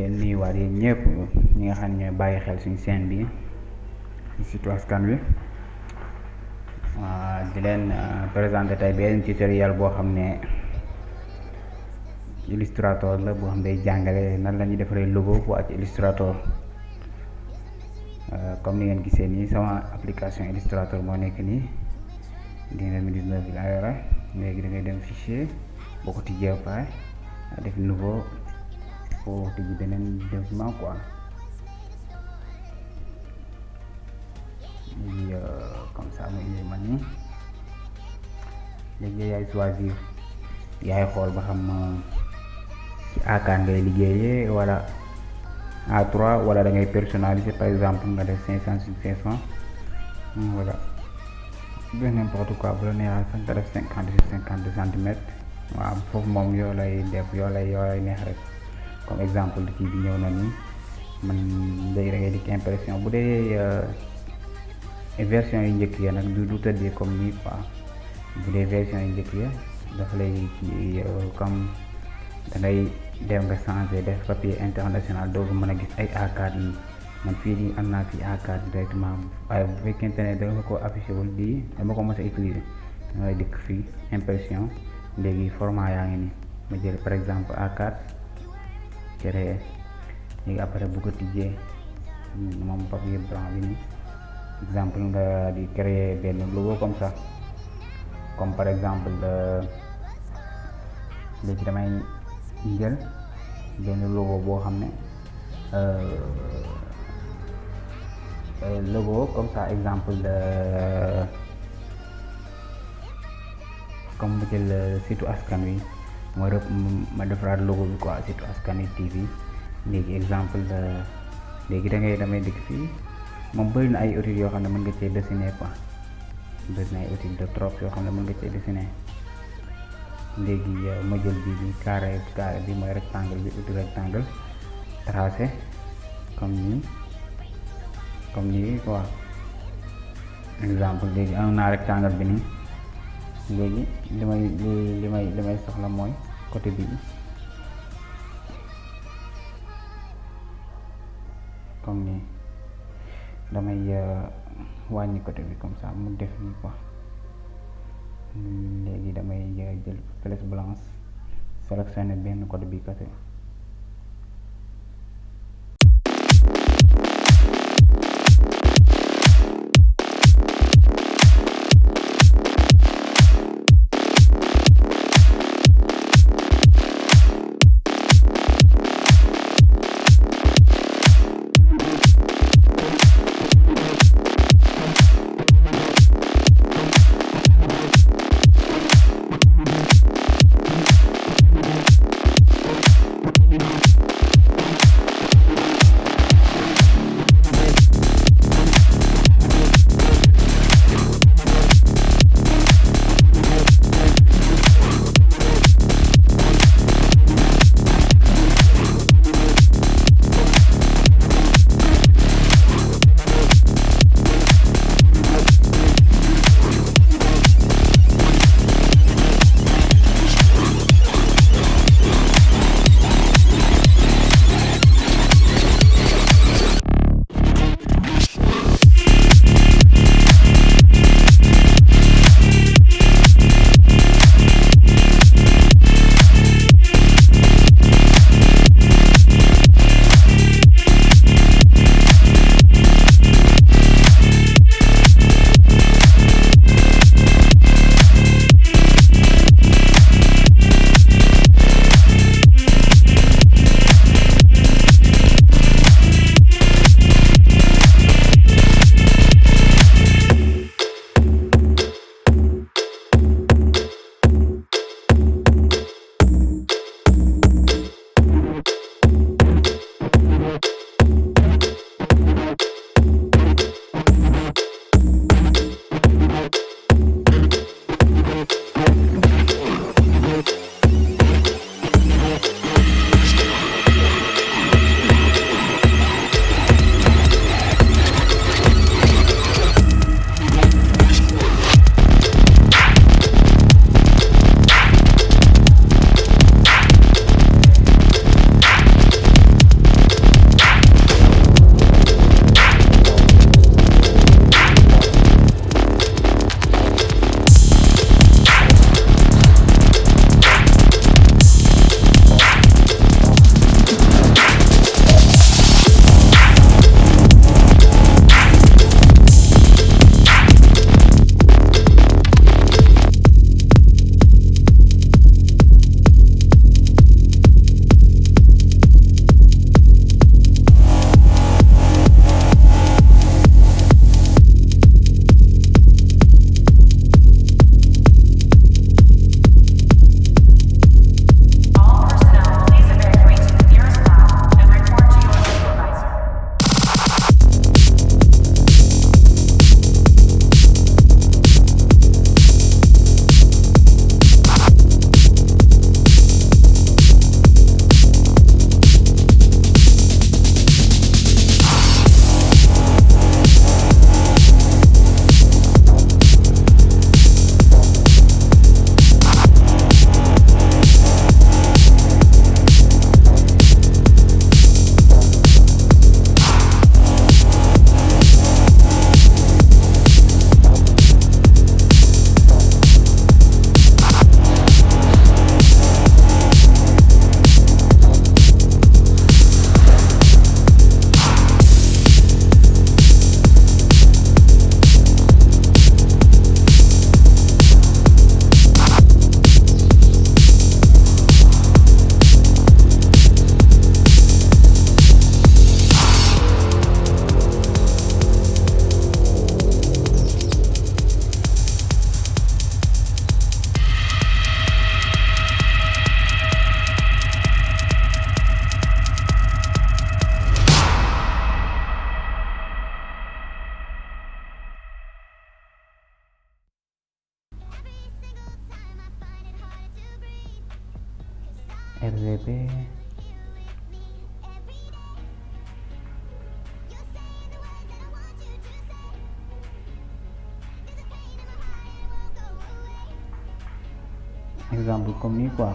leen nuyuwaat yéen ñëpp ñi nga xam ne ñooy bàyyi xel suñu chaîne bi di Situ Askan Wi di leen présenté tey benn tutoriel boo xam ne Illustrator la boo xam day jàngale nan la ñuy defaree logo ak Illustrator. Comme ni ngeen gisee nii sama application Illustrator moo nekk nii 2019 bi laa yore. léegi da ngay dem fichier boo ko tijjee ba pare def nouveau foo tijji beneen document quoi. léegi comme ça mu indi ma nii léegi yaay choisir yaay xool ba xam ci A4 ngay liggéeyee wala A3 wala da ngay personnaliser par exemple nga def 500 sur 500 voilà de n'importe quoi bu la neexee sax nga def 50 sur 50 centimètres. waaw foofu moom yoo lay def yoo lay neex rek comme exemple kii bi ñëw na nii man léegi da ngay dikk impression bu dee version yu njëkk ya nag du tëddee comme nii quoi. bu dee version yu njëkk ya dafa lay kii comme da ngay dem nga changer def papier international doo mën a gis ay A4 yi man fii nii am naa fi A4 directement waaye bu fekkente ne da nga ko affiché wul di dama ko mos a utiliser da ngay dikk fii impression léegi format yaa ngi nii ma jël par exemple A4 créé léegi après bu ko tijjee moom papier blanc bi nii exemple nga di créer benn logo comme ça comme par exemple léegi damay jël benn logo boo xam ne logo comme ça exemple comme mu jël Situ Askan Wi ma defaraat logo bi quoi Situ Askan Wi TV. léegi exemple léegi damay dikk fii moom bëri na ay outils yoo xam ne mën nga cee dessiner quoi bëri na ay outils de trop yoo xam ne mën nga cee dessiner. léegi ma jël bi carré bi mooy rectangle bi outil rectangle tracé comme nii quoi exemple léegi am naa rectangle bi nii. léegi li may soxla mooy côté bi comme nii damay wàññi côté bi comme ça mu def nii quoi. léegi damay jël flèche blanche sélectionner benn côté bi kese. exemple comme nii quoi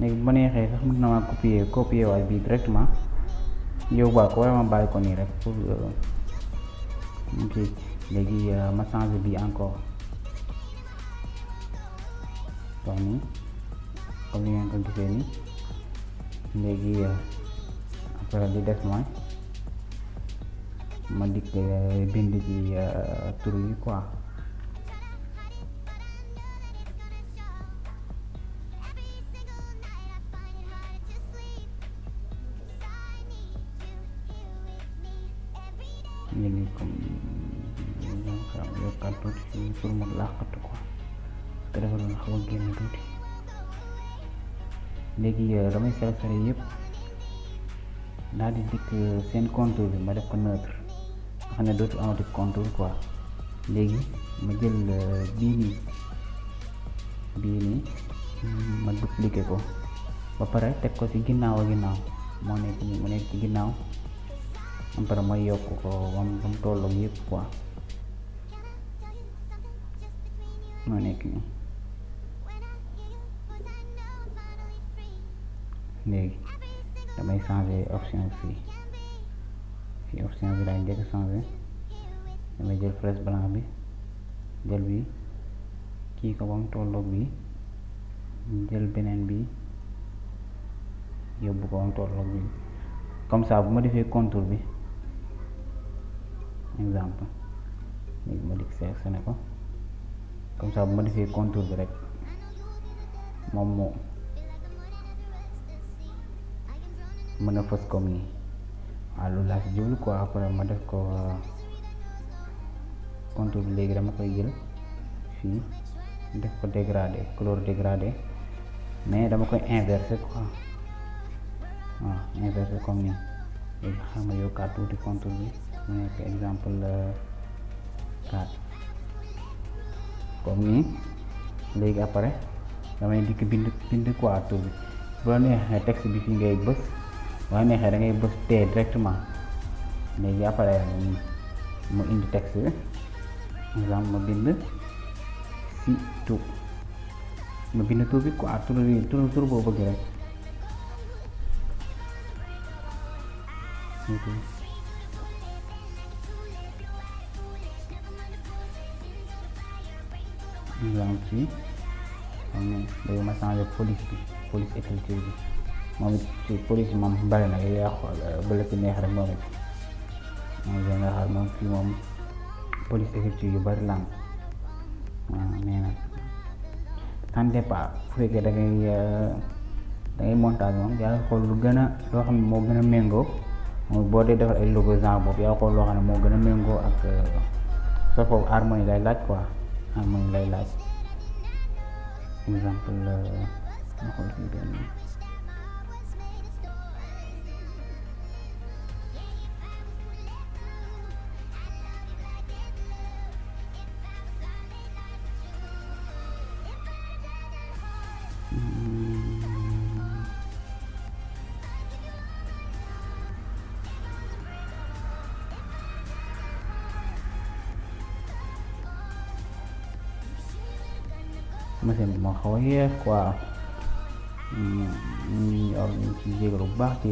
léegi bu ma neexee sax mën na maa copier waat bii directement yóbbuwaat ko wala ma bàyyi ko nii rek pour kii léegi ma changer bii encore wax nii comme ni ngeen ko gisee nii léegi après li des mooy ma dikk bind ci tur yi quoi léegi comme xam yokkaat tuuti pour mu làqatu quoi te dafa doon xaw a génn tuuti léegi damay sélectionné yëpp daal di dikk seen contour bi ma def ko neutre nga xam ne dootu amati contour quoi léegi ma jël bii nii ma dupliquer ko ba pare teg ko ci ginnaaw moo nekk nii mu nekk ci ginnaaw après ma yokk ko ba mu tolloog yëpp quoi moo nekk nii léegi damay changer option fii option bi laay njëkk changer damay jël flèche blanc bi jël bi kii ko ba mu tolloog bi jël beneen bi yóbbu ko ba mu tolloog bi comme ça bu ma defee contour bi exemple léegi ma dikk sélectionné ko comme ça bu ma defee contour bi rek moom moo mën a fës comme nii waaw loolu laa si jublu quoi après ma def ko contour bi léegi dama koy jël fii def ko dégradé couleur dégradé mais dama koy inversé quoi waaw inversé comme nii léegi xam nga yokkaat tuuti contour bi mu nekk exemple 4 comme nii léegi après damay dikk bind quoi tur bi bu la neexee texte bi fii ngay bës waaye neexee da ngay bës T directement léegi après mu indi texte exemple ma bind si tur ma bind tur bi quoi tur boo bëgg rek exemple fii xam ne léegi ma changé police écriture bi moom it ci police moom bari na yow yaa xool bu la ci neex rek moom it en général moom fii moom police écriture yu bari la am waaw nee na ça dépend bu fekkee da ngay montage moom yaa xool lu gën a loo xam ne moo gën a méngoo mooy boo dee defar ay logo genre boobu yaa xool loo xam ne moo gën a méngoo ak sa foofu harmonie lay laaj quoi harmonie lay laaj exemple ma xool fii benn machine bi moo xaw a yéex quoi ñu ci jégalu bu baax ci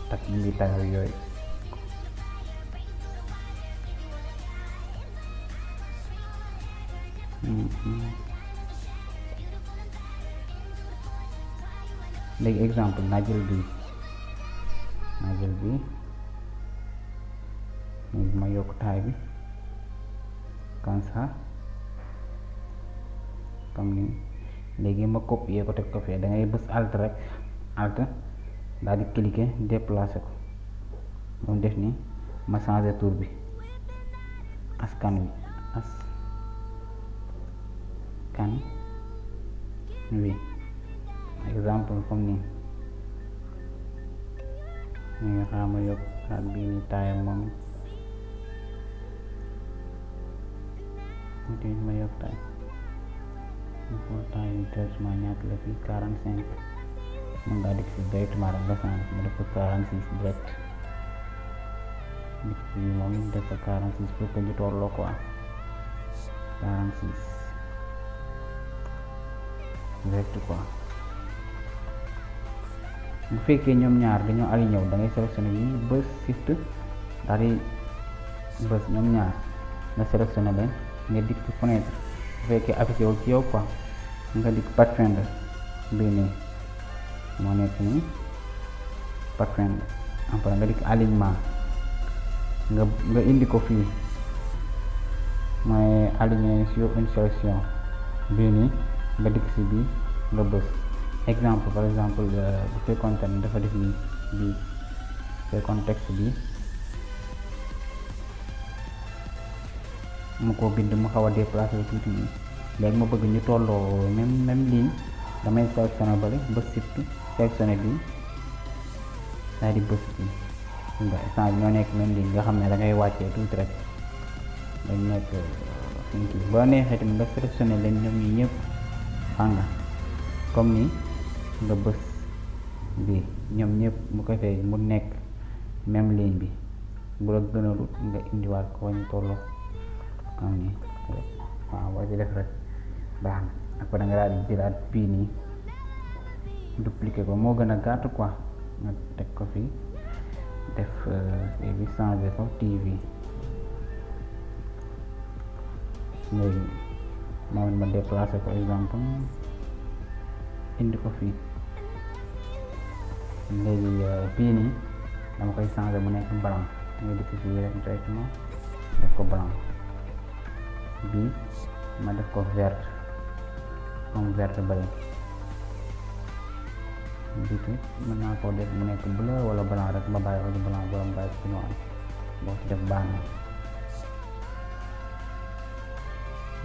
takk bi ngi tagal yooyu léegi exemple naa jël bi léegi ma yokk taay bi comme ça comme ni léegi ma copier ko teg ko fee da ngay bës alt rek alt daal di cliquer déplacer ko moom def ni ma changer tour bi askan wi exemple comme ni nga xam ma yokk ak bii ni taayam moom ma yokk taay pour taay directement ñaata la fii 45 mën ngaa def si directement rek nga change mu def ko 46 direct def bi moom def ko 46 pour que ñu tolloo quoi 46 direct quoi. bu fekkee ñoom ñaar dañoo aligné wu da ngay sélectionné bi bës shift daal di bës ñoom ñaar nga sélectionné leen nga dikk fenêtre bu fekkee affiché wu ci yow quoi nga dikk pathfinder bii nii moo nekk nii pathfinder après nga dikk alignement nga indi ko fii mooy aligné sur une sélection bii nii nga dikk si bii nga bës exemple par exemple bu fekkoon tamit dafa def nii bii fekkoon texte bi mu ko bind mu xaw a déplacé tuuti nii léegi ma bëgg ñu tolloo même ligne damay sélectionné bale bës shift sélectionné bii daal di bës bi nga instant bi ñoo nekk même ligne nga xam ne da ngay wàccee tuuti rek dañ nekk suñ kii boo neexee tamit nga sélectionné leen ñoom ñi ñëpp xam nga comme ni nga bës bi ñoom ñëpp bu ko fee mu nekk même ligne bi bu la gënalut nga indiwaat ko ñu tolloo comme ni waaw boo ci def rek baax na après nga daal di jëlaat bii nii dupliquer ko moo gën a gàtt quoi nga teg ko fii def bi changer ko TV léegi moom ma déplacer ko exemple indi ko fii léegi bii nii dama koy changer mu nekk blanc nga dikk fii rek directement def ko blanc bii ma def ko vert comme vert bale bii mën naa koo def mu nekk bleu wala blanc rek ma bàyyi ko ci blanc wala ma bàyyi ko ci noir boo ci def baax na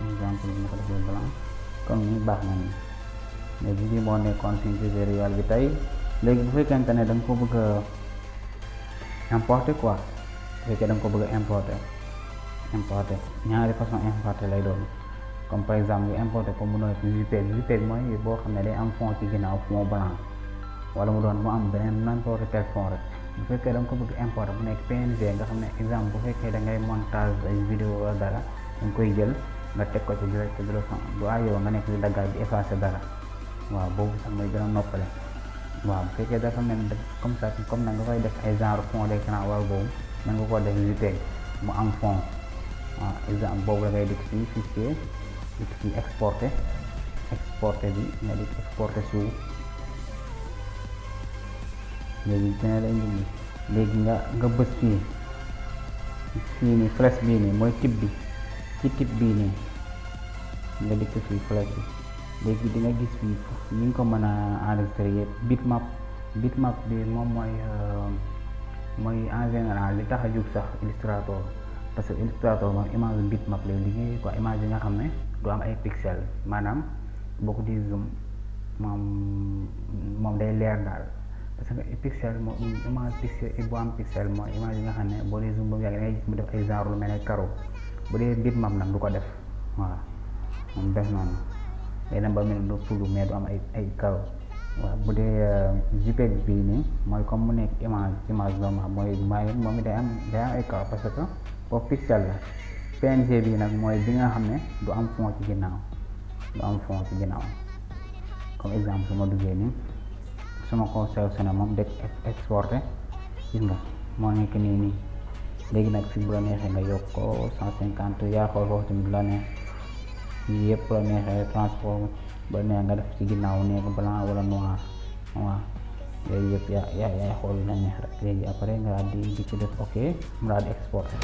exemple bi ma ko defee blanc comme ni baax na ni léegi lii moo nekkoon suñu tutoriel bi tey léegi bu fekkente ne da nga ko bëgg a importer quoi bu fekkee da nga ko bëgg a importer ñaari façon importer lay doon comme par exemple nga importer ko mu doon JPEG mooy boo xam ne day am fond ci ginnaaw fond blanc wala mu doon mu am beneen n'importe quel fond rek bu fekkee da nga ko bëgg importer bu nekk PNG nga xam ne exemple bu fekkee da ngay montage ay vidéo wala dara da nga koy jël nga teg ko ci direct bi la bu ayoo nga nekk di daggaat di effacer dara waaw boobu sax mooy gën a noppale waaw bu fekkee dafa mel ni comme ça comme na nga koy def ay genre fond d'écran wala boobu mën nga koo def JPEG mu am fond waaw exemple boobu la ngay dikk fii fichier dikk fii exporter bi nga dikk exporter suuf léegi dina la indi nii léegi nga bës fii nii flèche bii nii mooy type bi ci type bii nii nga dikk fii flèche bi léegi di nga gis fii ni nga ko mën a enregistrer yëpp bitmap bi moom mooy en général li tax a jóg sax Illustrator parce que Illustrator moom image bitmap lay liggéey quoi image yi nga xam ne du am ay pixel maanaam boo ko di zoom moom day leer daal parce que pixel moom image pixel bu am pixel mooy image yi nga xam ne boo dee zoom ba mu yàgg da ngay gis mu def ay genre lu mel ne carreau bu dee bitmap nag du ko def waaw moom def noonu day dem ba mel ni du fudd mais du am ay carreau waaw bu dee JPEG bii nii mooy comme mu nekk image normal mooy moom it day am ay carreau parce que foofu pixel la PNG bii nag mooy bi nga xam ne du am fond ci ginnaaw comme exemple su ma duggee nii su ma ko sélectionné moom def exporté gis nga moo nekk nii léegi nag fi bu la neexee nga yokk ko 150 yaa xool foofu tamit la neex yii yëpp bu la neexee transforme bu la neex nga def ci ginnaaw nekk blanc wala noir waaw yooyu yëpp yaay xool la neex rek léegi après nga daal di ci def ok mu daal di exporté